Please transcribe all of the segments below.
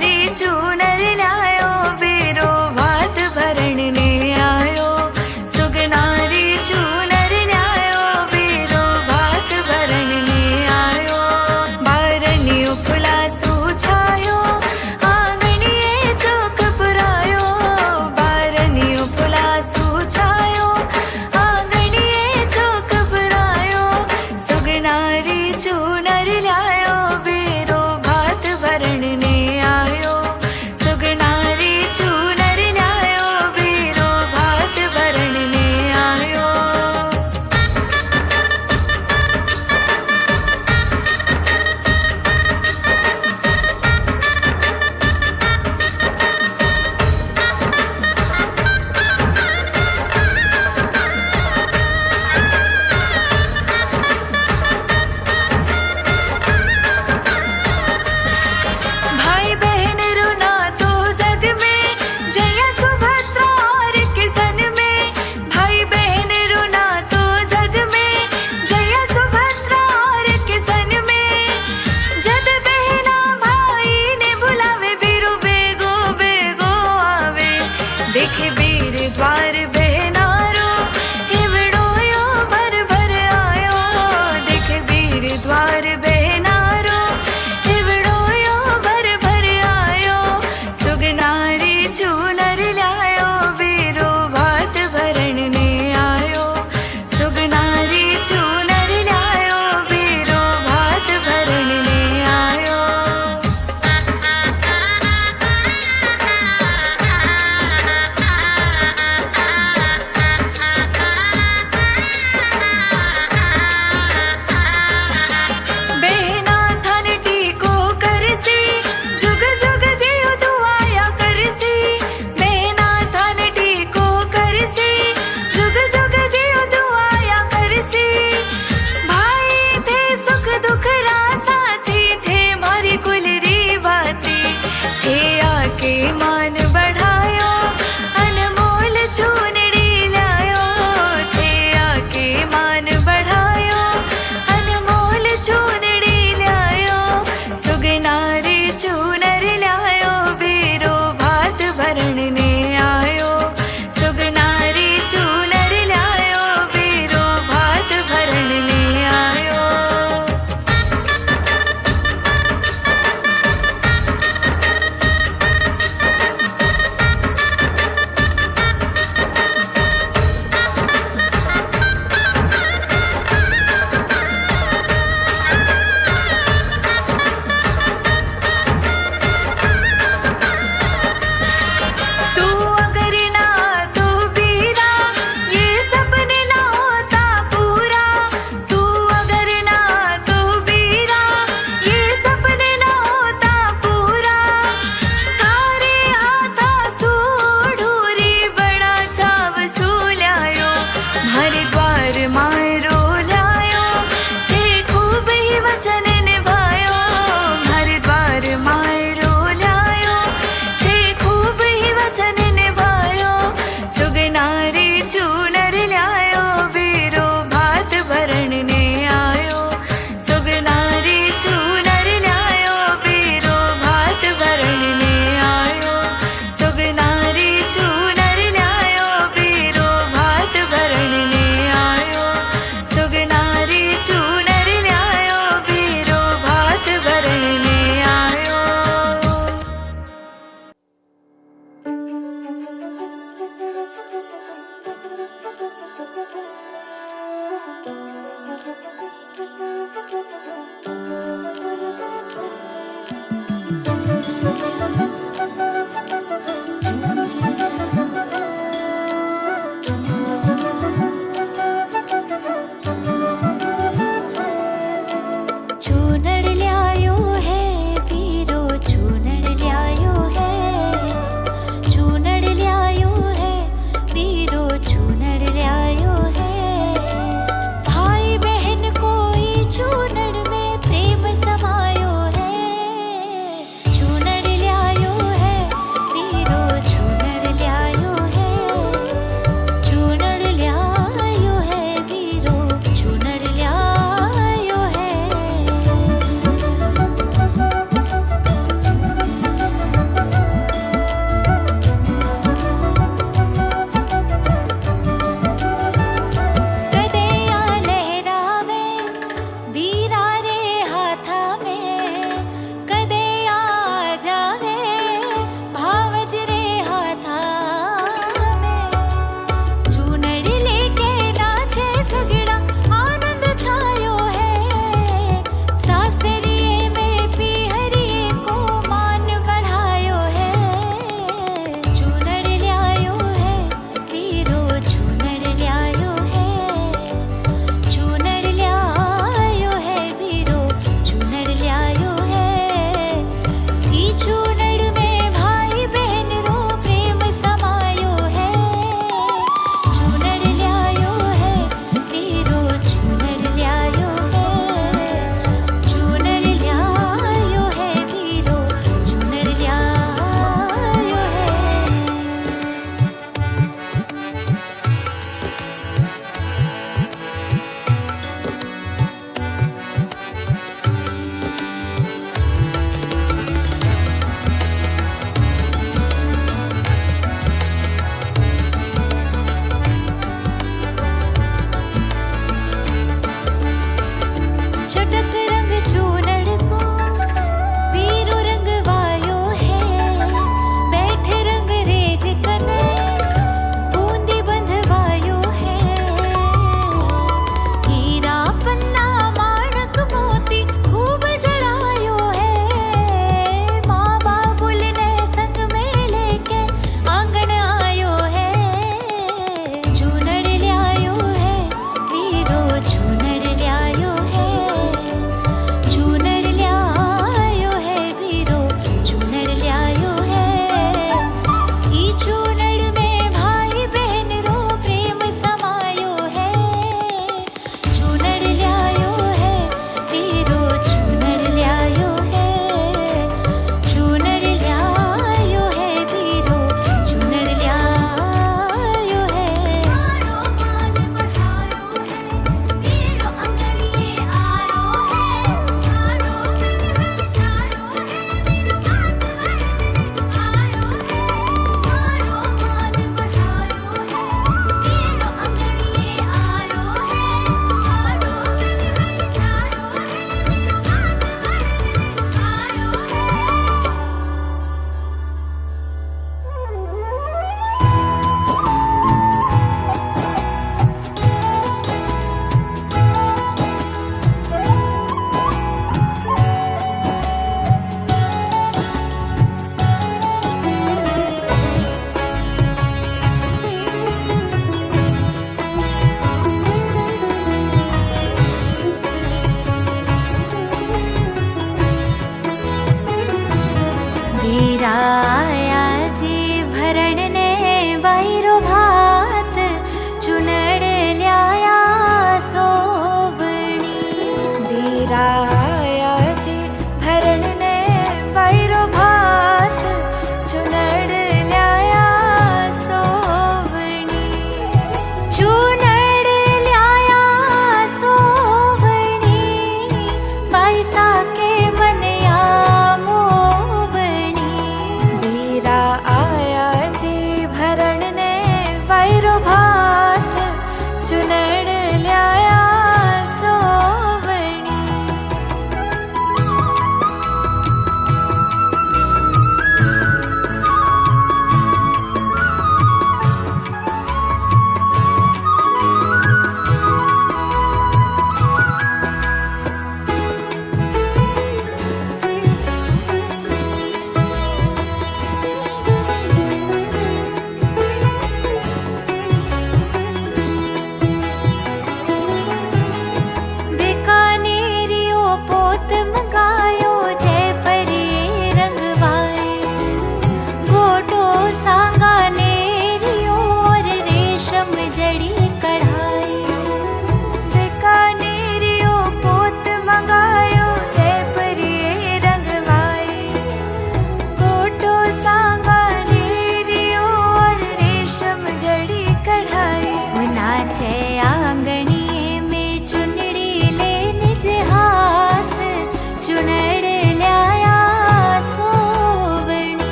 सुगनारी चूनर लायो बेरो भात भरण ने आयो। सुगनारी चूनर लायो बेरो भात भरण ने आयो। बारनी उपला सूछायो आंगणिए चौक पुरायो। बारनी उपला सूछायो आंगणिए चौक पुरायो। सुगनारी चूनर लायो बेरो भात भरण ने आयो। सुगनारी चूनर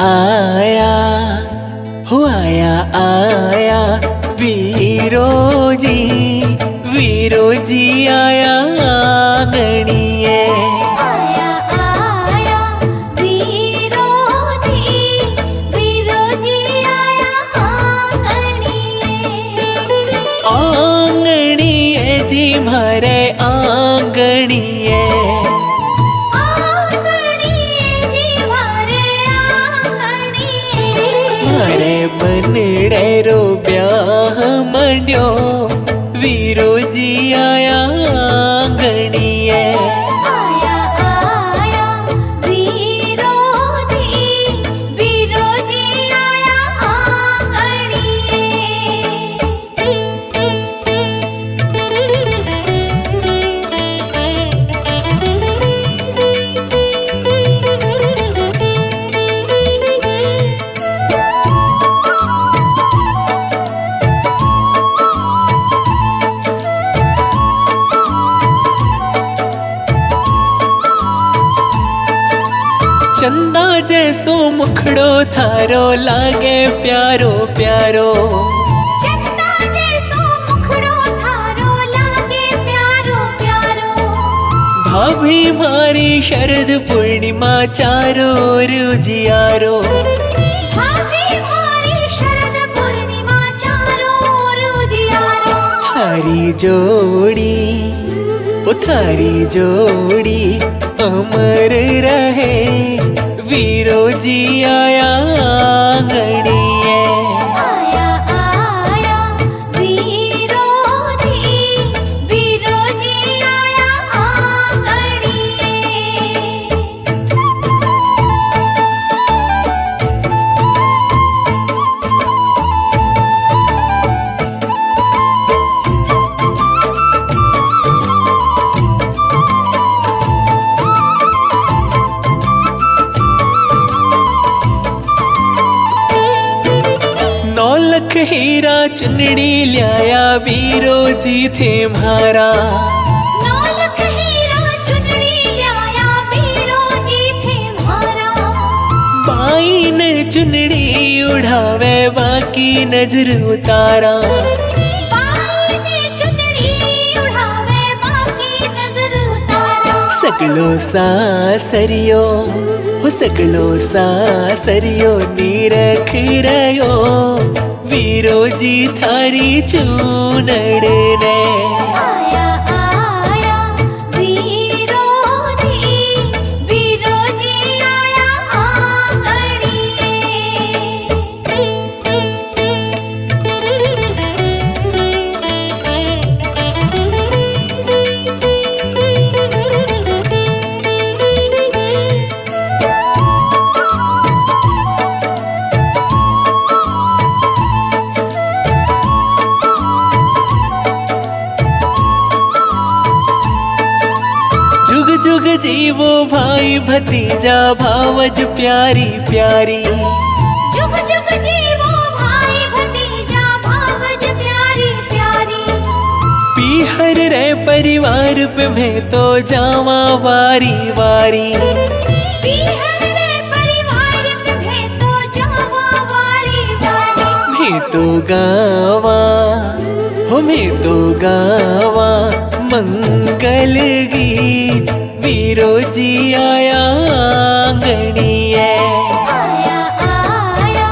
आया हो आया वीरो जी आया आंगणिए। आया आया वीरो जी आया आंगणिए जी मारे आंगणिए। मारे बनड़े रो ब्याह मंड्यो वीरो जी आया आंगणिए। आया आया वीरो जी आया चंदा जैसो मुखड़ो थारो लागे प्यारो प्यारो। चंदा जैसो मुखड़ो थारो लागे प्यारो प्यारो। भाभी मारी शरद पूर्णिमा चारो रुजियारो। भाभी मारी शरद पूर्णिमा चारो रुजियारो। थारी जोड़ी अमर रहे वीरो जी आया आंगणिए। आया आया वीरो जी आया नौलख हीरा चुनड़ी लिया वीरो जी थे म्हारा। नौलख हीरा चुनड़ी लाया वीरो जी थे म्हारा। बाई ने चुनड़ी उड़ावे बाकी नजर उतारा। बाई ने चुनड़ी उड़ावे बाकी नजर उतारा। सकलो सासरियो नीरख रयो वीरो जी थारी चूनड़ ने। आया आया वीरो जी आया जुग जुग जीवो भाई भतीजा भावज प्यारी प्यारी। जुग जुग जीवो भाई भतीजा भावज प्यारी प्यारी। पीहर रे परिवार पे मैं तो जावा वारी वारी। पीहर रे परिवार पे मैं तो जावा वारी वारी। मैं तो गावा मंगल गीत वीरो जी आया आंगणिए। आया आया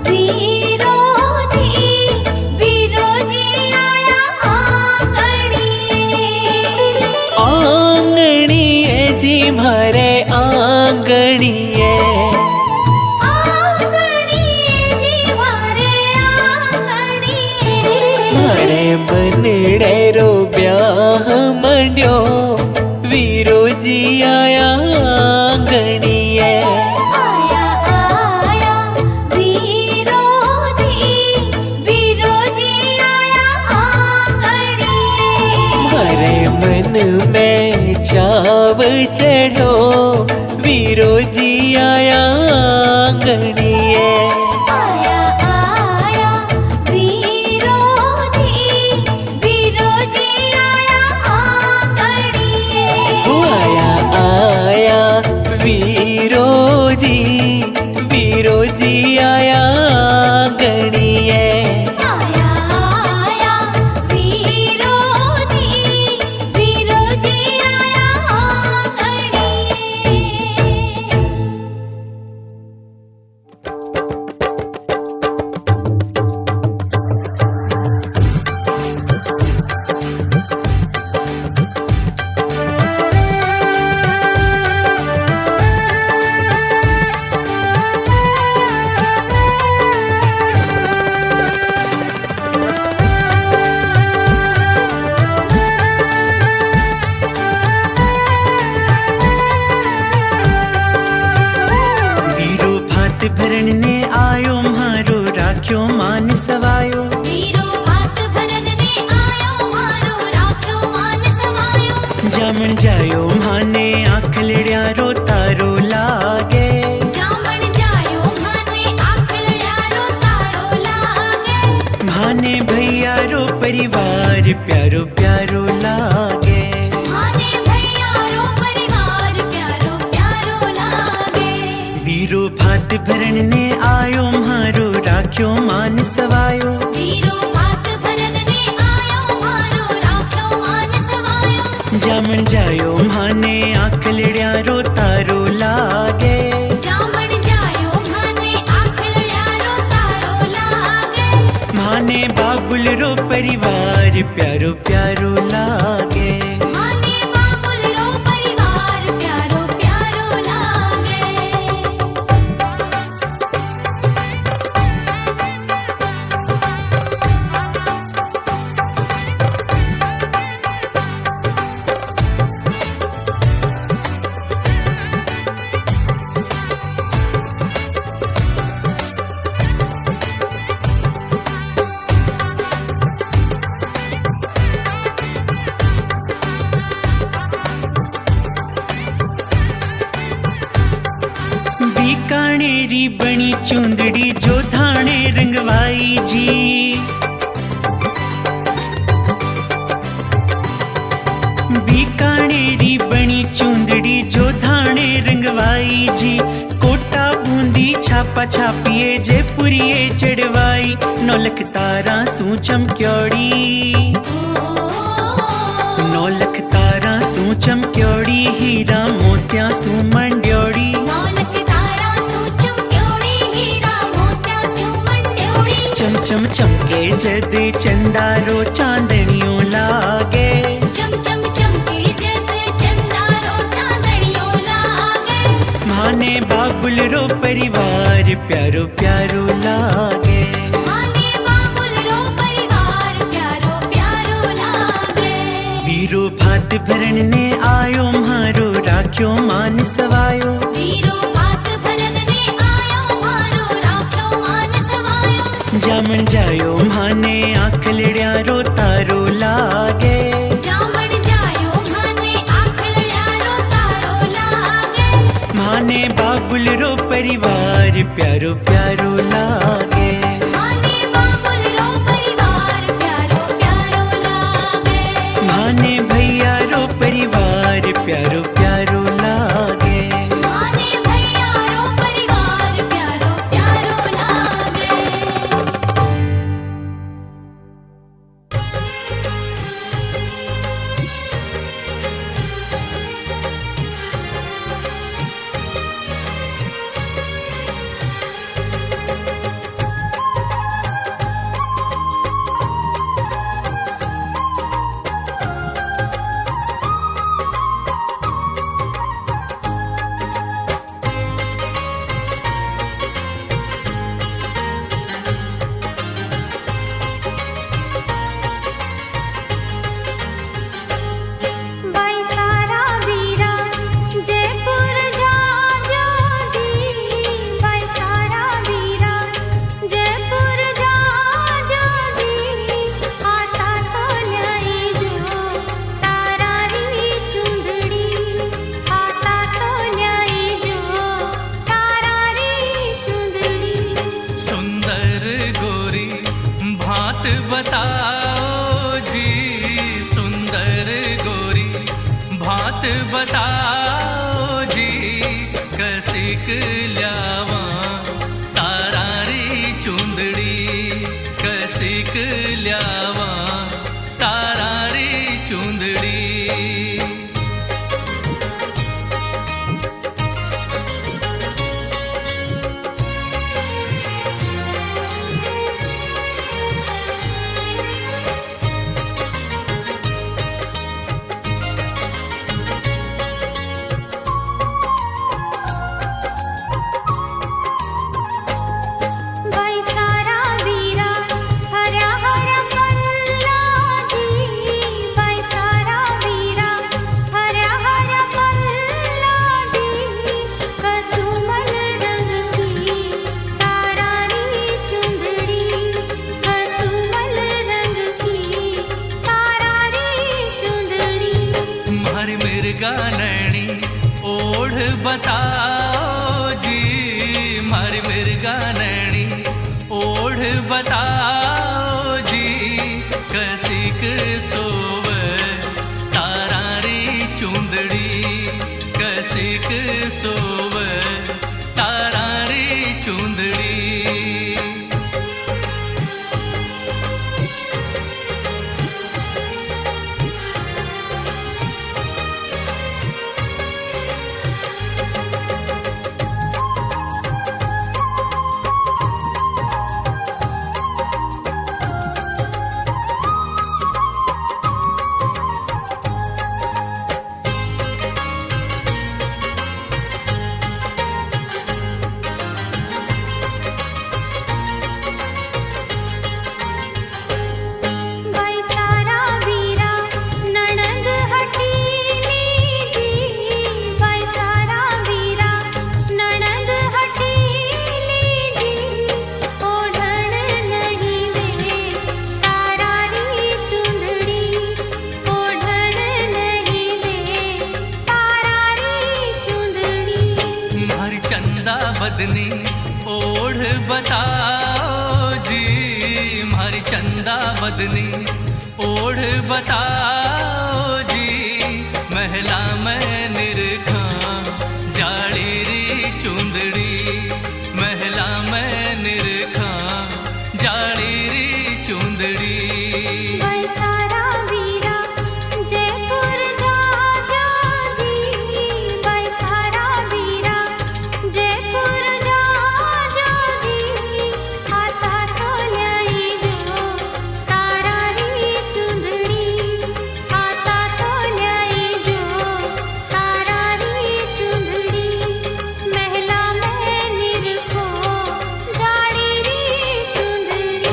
वीरो जी आया आंगणिए जी मारे आंगणिए। मारे बनड़े रो ब्याह मंड्यो वीरो जी आया आंगणिए। आया आया वीरो जी आया मारे मन में चाव चढ़ो वीरो जी आया आंगणिए। आया आया वीरो जी आया आया वीरो भरण ने आयो मारो राख्यो मान सवायो वीरो भात भरन ने आयो मारो राख्यो मान सवायो जामण जायो माने आँख लड़्यारो तारो लागे जामण जायो माने आँख लड़्यारो तारो लागे माने भैयारो परिवार प्यारो प्यारो लागे माने भैयारो परिवार प्यारो प्यारो लागे वीरो भात भरण ने आयो मारो राख्यो मान सवायो वीरो भात भरन ने आयो मारो राख्यो मान सवायो जामण जायो माने आँख लड़्यारो तारो लागे जामण जायो माने आँख लड़्यारो तारो लागे माने बाबुल रो परिवार प्यारो प्यारो लागे माने बाबुल रो परिवार प्यारो प्यारो लागे बीकानेरी बनी चुंदड़ी जो धाणे रंगवाई जी बीकानेरी बनी चुंदड़ी जो धाणे रंगवाई जी कोटा बूंदी छापा छापिए जयपुरिये चढ़वाई नौलख तारा सू चमक्योड़ी नौलख तारा सू चमक्योड़ी हीरा मोतिया सू मंड्योड़ी नौलख तारा सू चमक्योड़ी हीरा मोतिया सू मंड्योड़ी चम चम चमके जद चंदारो चांदनियों लागे चम चम चमके जद चंदारो चांदनियों लागे माने बाबुल रो परिवार प्यारो प्यारो लागे माने बाबुल रो परिवार प्यारो प्यारो लागे वीरो भात भरण ने आयो मारो राख्यो मान सवायो वीरो भात भरन ने आयो मारो राख्यो मान सवायो जामण जायो माने आँख लड़्यारो तारो लागे जामण जायो माने आँख लड़्यारो तारो लागे माने बाबुल रो परिवार प्यारो प्यारो लागे माने बाबुल रो परिवार प्यारो प्यारो लागे माने भैया रो परिवार प्यारो प्यारो लागे माने भैया रो परिवार प्यारो प्यारो लागे बाई सारा वीरा जयपुर जाजो दी बाई सारा वीरा जयपुर जाजो दी आता तो ल्याई जो तारा री चुंदड़ी आता तो ल्याई जो तारा री चुंदड़ी सुंदर गोरी भात बताओ जी सुंदर गोरी भात बताओ जी कसिक ल्यावा तारा री चुंदड़ी कसिक ल्यावा तारा री चुंदड़ी चंदा बदनी ओढ़ बताओ जी, मारी चंदा बदनी ओढ़ बताओ जी, महला में निरखा जाड़ी री चुंदड़ी, महला में निरखा जाड़ी री चुंदड़ी। बरसारा वीरा जयपुर जा जा जी, बरसारा वीरा जयपुर जा जा जी, आता तो ल्याई जो तारा री चुंदड़ी, आता तो ल्याई जो तारा री चुंदड़ी, महला में निरखो जाड़ी री चुंदड़ी।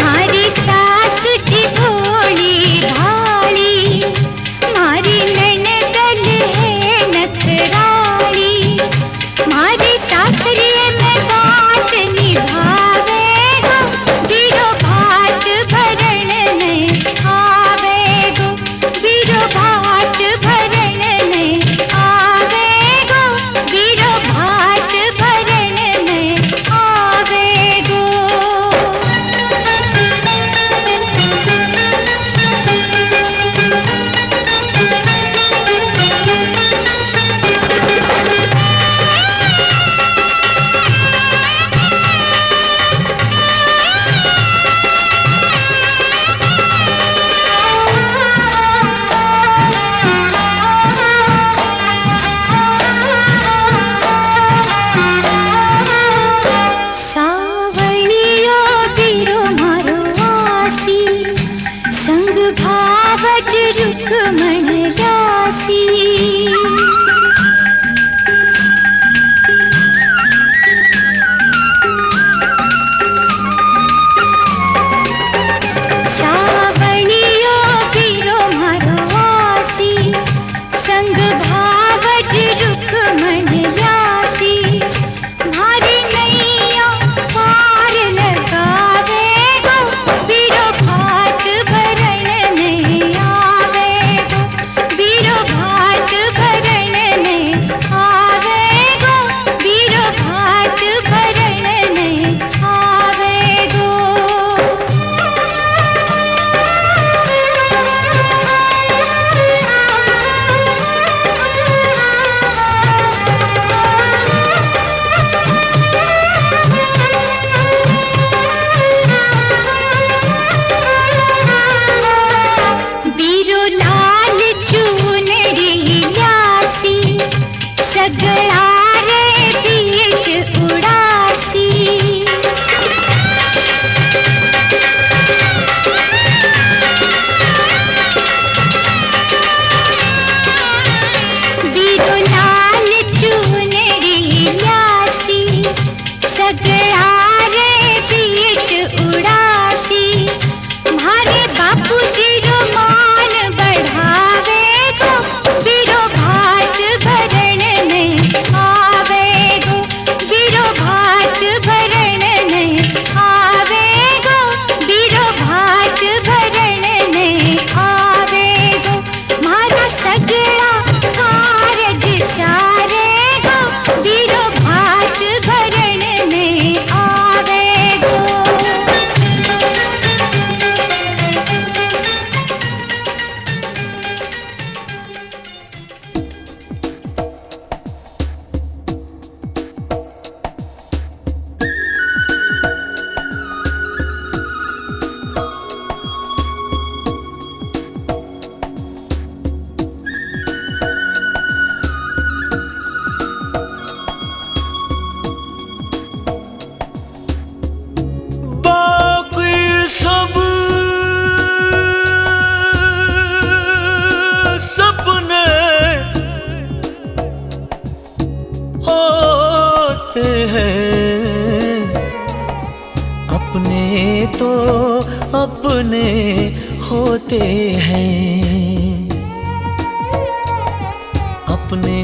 मारी सास जी भोली भाली, मारी ननदल है नखराली, मारी सासरिये में बात निभावे गो, बीरो भात भरण नहीं आवे गो, बीरो भात भरण नहीं आवे गो, बीरो भात भरण नहीं आवे गो। सावणियो बीरो मारो आसी, संग भावज रुक्मण जासी, सावणियो बीरो मारो आसी, संग भावज रुक्मण जासी, मारी नैया पार लगावे गो, बीरो भात भरण नहीं आवे गो, बीरो भात भरण नहीं आवे गो, बीरो भात भरण नहीं आवे गो। बीरो लाल चूनड़ी लासी, सगड़ा रे बीच उड़ासी, बीरो लाल चूनड़ी लासी, सगड़ा रे बीच उड़ासी, मारे बापू जी रो मान बढ़ावे गो, बीरो भात भरण नहीं आवे गो, बीरो भात भरण नहीं आवे गो, बीरो भात भरण नहीं आवे गो, मारा सगड़ा कारज सारे गो, बीरो भात भरण नहीं आवे गो। बाकी सब सपने होते हैं, अपने तो अपने होते हैं, अपने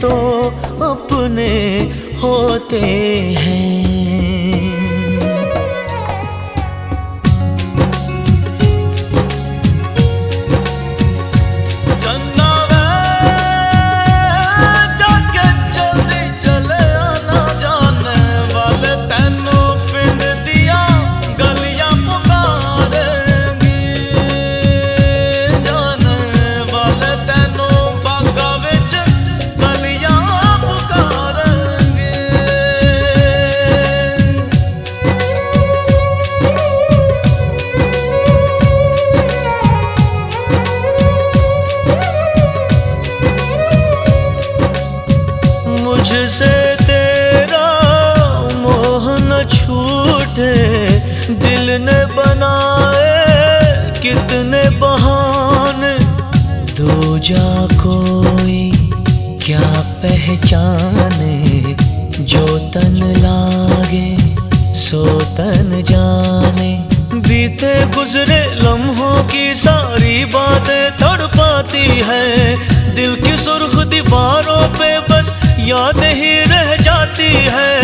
तो अपने होते हैं। मुझसे तेरा मोह न छूटे, दिल ने बनाए कितने बहाने, दो जा कोई क्या पहचाने, जो तन लागे तन जाने। बीते गुजरे लम्हों की सारी बातें तड़पाती है, दिल की सुर्ख दीवारों पे बस याद ही रह जाती है।